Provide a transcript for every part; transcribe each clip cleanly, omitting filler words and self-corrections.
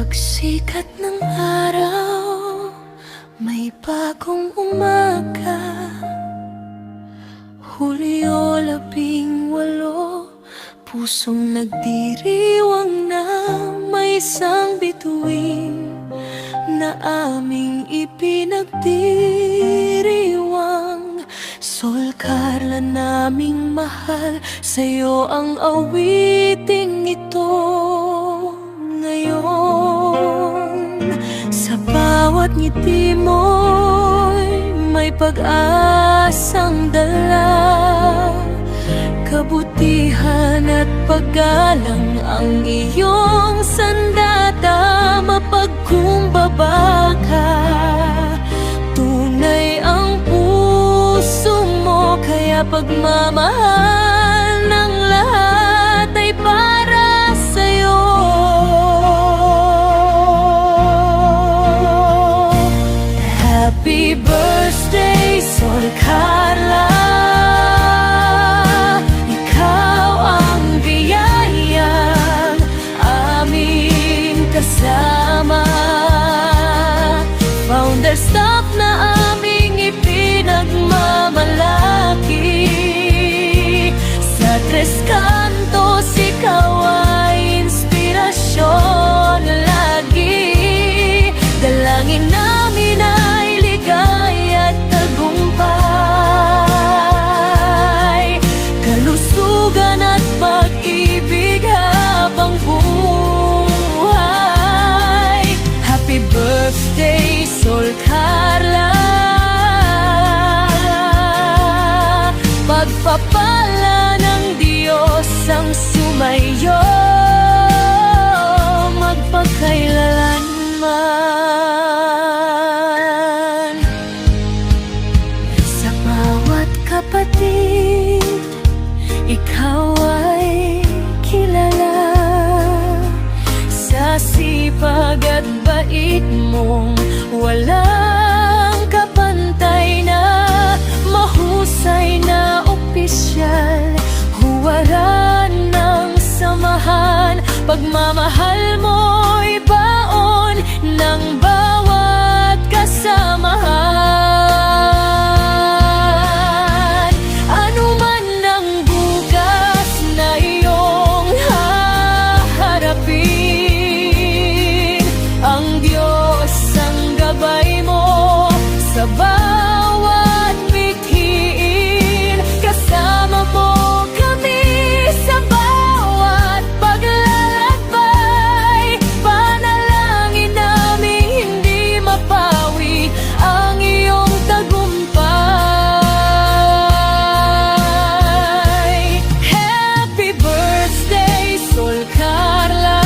Pagsikat ng araw, may bagong umaga. Hulyo 18, pusong nagdiriwang na may isang bituin na aming ipinagdiriwang. Sol Carla naming mahal, sa'yo ang awiting ito ngayon. Sa bawat ngiti mo'y may pag-asang dala, kabutihan at paggalang ang iyong sandata. Mapagkumbaba ka, tunay ang puso mo, kaya pagmamahal ng lahat ay para sa'yo. Happy birthday, Sol Carla. Ikaw ang biyayang aming kasama. Founder staff na aming ipinagmamalaki. Sa Tres Cantos, ikaw ay inspirasyon lagi. Dalangin namin ay ligaya at tagumpay, kalusugan at pag-ibig habang buhay. Happy birthday, Sol Carla. Pagpapala ng Diyos ang sumayo magpakailanman. Sa bawat kapatid, ikaw ay kilala. Sa sipag at bait mong walang kapantay na mahusay na opisyal. Huwaran ng samahan, pagmamahal mo'y baon ng bawat kasamahan. Ano man ang bukas na iyong haharapin, ang Diyos ang gabay mo sa bawat bithiin. Kasama mo kami sa bawat paglalakbay. Panalangin namin hindi mapawi ang iyong tagumpay. Happy birthday, Sol Carla.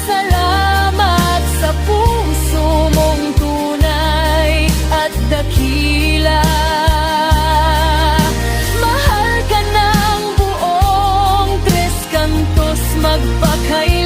Salamat sa puso mong tunay at dakila. Mahal ka ng buong Tres Cantos magpakailanman.